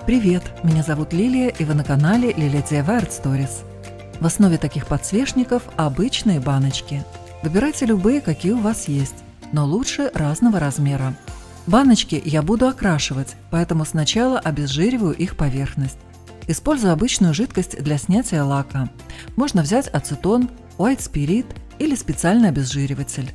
Привет, меня зовут Лилия, и вы на канале Лилия DIY Art Stories. В основе таких подсвечников обычные баночки. Выбирайте любые, какие у вас есть, но лучше разного размера. Баночки я буду окрашивать, поэтому сначала обезжириваю их поверхность. Использую обычную жидкость для снятия лака. Можно взять ацетон, white spirit или специальный обезжириватель.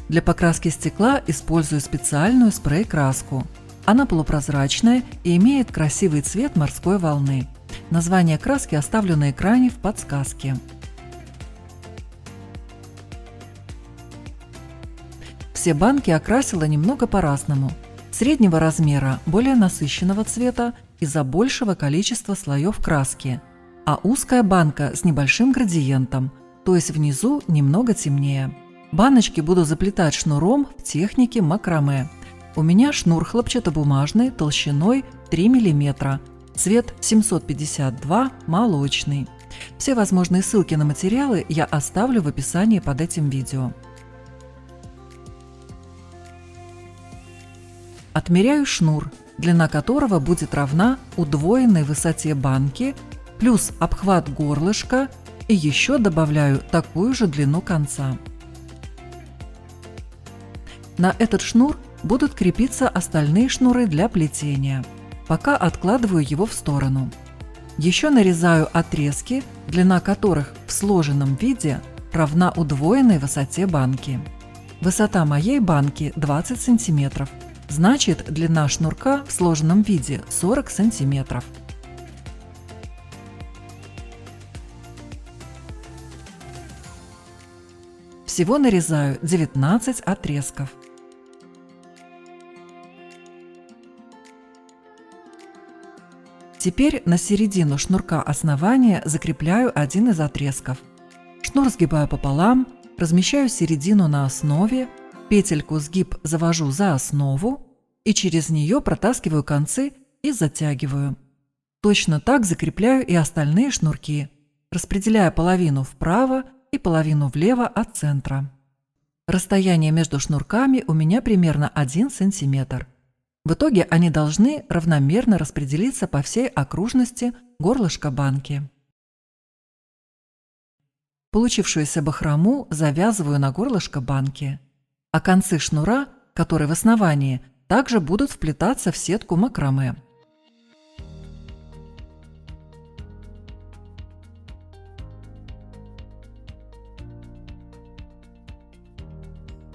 Для покраски стекла использую специальную спрей-краску. Она полупрозрачная и имеет красивый цвет морской волны. Название краски оставлю на экране в подсказке. Все банки окрасила немного по-разному. Среднего размера, более насыщенного цвета из-за большего количества слоев краски, а узкая банка с небольшим градиентом, то есть внизу немного темнее. Баночки буду заплетать шнуром в технике макраме. У меня шнур хлопчатобумажный толщиной 3 мм, цвет 752 молочный. Все возможные ссылки на материалы я оставлю в описании под этим видео. Отмеряю шнур, длина которого будет равна удвоенной высоте банки, плюс обхват горлышка, и еще добавляю такую же длину конца. На этот шнур будут крепиться остальные шнуры для плетения. Пока откладываю его в сторону. Еще нарезаю отрезки, длина которых в сложенном виде равна удвоенной высоте банки. Высота моей банки 20 см, значит длина шнурка в сложенном виде 40 см. Всего нарезаю 19 отрезков. Теперь на середину шнурка основания закрепляю один из отрезков. Шнур сгибаю пополам, размещаю середину на основе, петельку сгиб завожу за основу и через нее протаскиваю концы и затягиваю. Точно так закрепляю и остальные шнурки, распределяя половину вправо и половину влево от центра. Расстояние между шнурками у меня примерно 1 см. В итоге они должны равномерно распределиться по всей окружности горлышка банки. Получившуюся бахрому завязываю на горлышко банки, а концы шнура, которые в основании, также будут вплетаться в сетку макраме.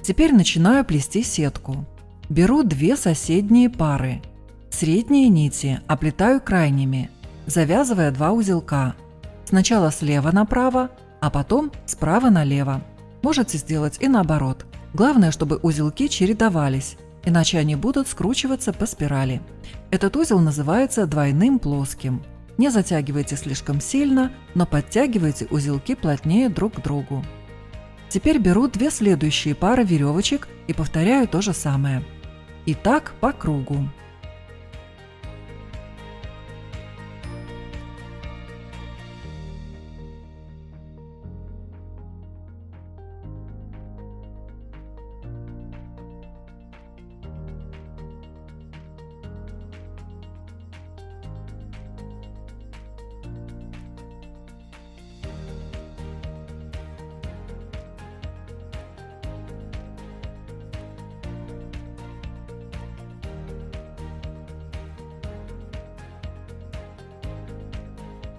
Теперь начинаю плести сетку. Беру две соседние пары. Средние нити оплетаю крайними, завязывая 2 узелка. Сначала слева направо, а потом справа налево. Можете сделать и наоборот. Главное, чтобы узелки чередовались, иначе они будут скручиваться по спирали. Этот узел называется двойным плоским. Не затягивайте слишком сильно, но подтягивайте узелки плотнее друг к другу. Теперь беру две следующие пары веревочек и повторяю то же самое. И так по кругу.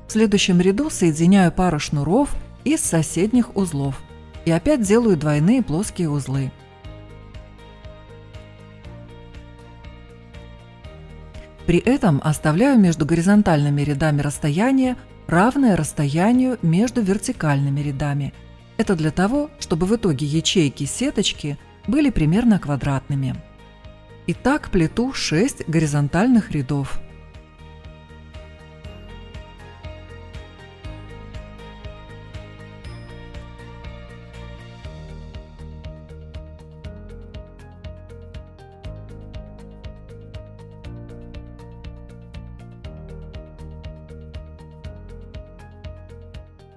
В следующем ряду соединяю пару шнуров из соседних узлов и опять делаю двойные плоские узлы. При этом оставляю между горизонтальными рядами расстояние, равное расстоянию между вертикальными рядами. Это для того, чтобы в итоге ячейки сеточки были примерно квадратными. Итак, плету 6 горизонтальных рядов.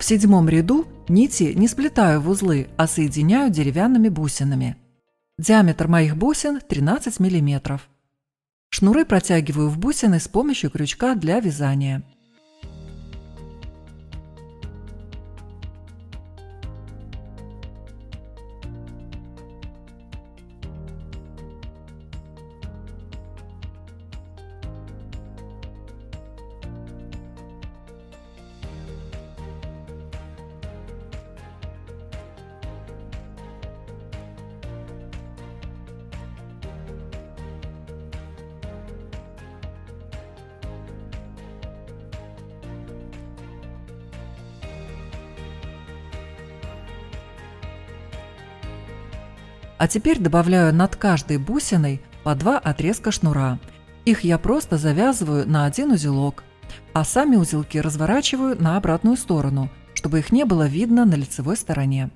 В 7-м ряду нити не сплетаю в узлы, а соединяю деревянными бусинами. Диаметр моих бусин 13 мм. Шнуры протягиваю в бусины с помощью крючка для вязания. А теперь добавляю над каждой бусиной по 2 отрезка шнура. Их я просто завязываю на один узелок, а сами узелки разворачиваю на обратную сторону, чтобы их не было видно на лицевой стороне.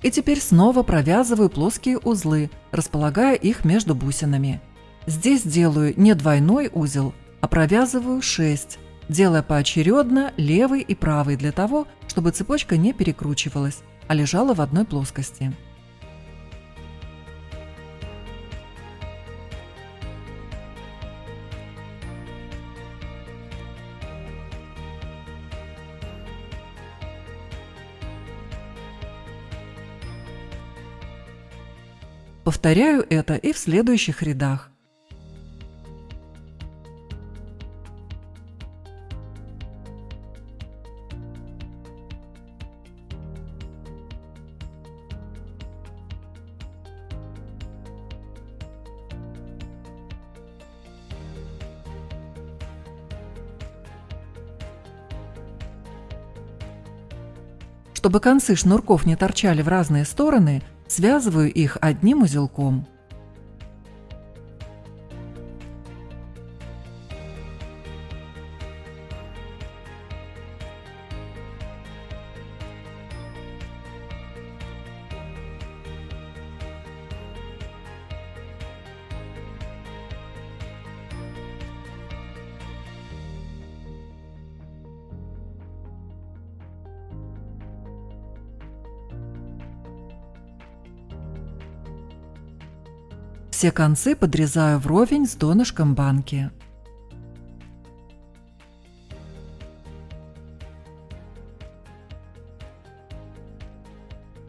И теперь снова провязываю плоские узлы, располагая их между бусинами. Здесь делаю не двойной узел, а провязываю 6, делая поочередно левый и правый для того, чтобы цепочка не перекручивалась, а лежала в одной плоскости. Повторяю это и в следующих рядах. Чтобы концы шнурков не торчали в разные стороны, связываю их одним узелком. Все концы подрезаю вровень с донышком банки.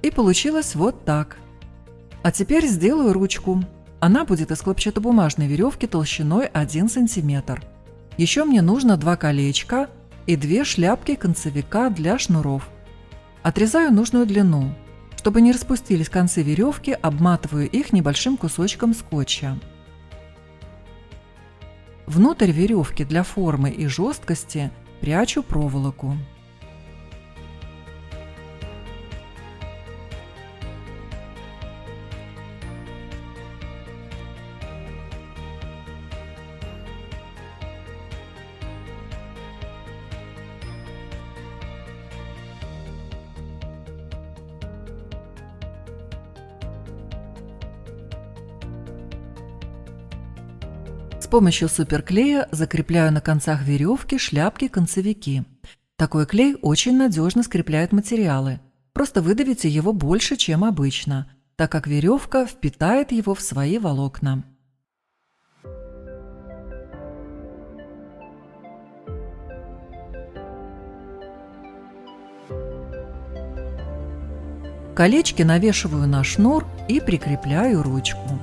И получилось вот так. А теперь сделаю ручку. Она будет из хлопчатобумажной веревки толщиной 1 см. Еще мне нужно 2 колечка и 2 шляпки концевика для шнуров. Отрезаю нужную длину. Чтобы не распустились концы веревки, обматываю их небольшим кусочком скотча. Внутрь веревки для формы и жесткости прячу проволоку. С помощью суперклея закрепляю на концах веревки шляпки-концевики. Такой клей очень надежно скрепляет материалы. Просто выдавите его больше, чем обычно, так как веревка впитает его в свои волокна. Колечки навешиваю на шнур и прикрепляю ручку.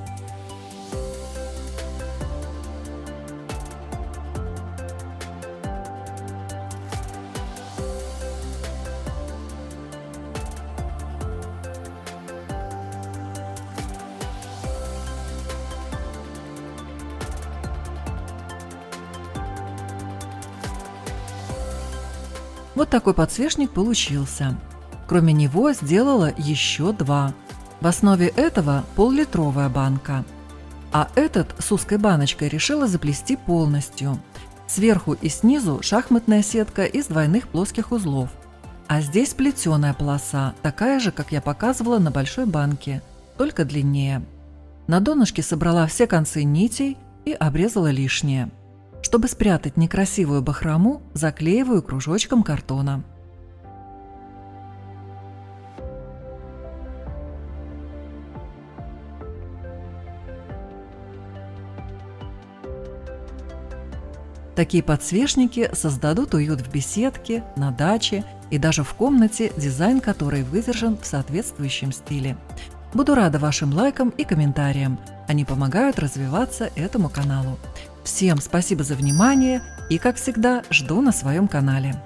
Вот такой подсвечник получился. Кроме него сделала еще 2. В основе этого пол-литровая банка, а этот с узкой баночкой решила заплести полностью. Сверху и снизу шахматная сетка из двойных плоских узлов, а здесь плетеная полоса, такая же, как я показывала на большой банке, только длиннее. На донышке собрала все концы нитей и обрезала лишнее. Чтобы спрятать некрасивую бахрому, заклеиваю кружочком картона. Такие подсвечники создадут уют в беседке, на даче и даже в комнате, дизайн которой выдержан в соответствующем стиле. Буду рада вашим лайкам и комментариям. Они помогают развиваться этому каналу. Всем спасибо за внимание и, как всегда, жду на своем канале.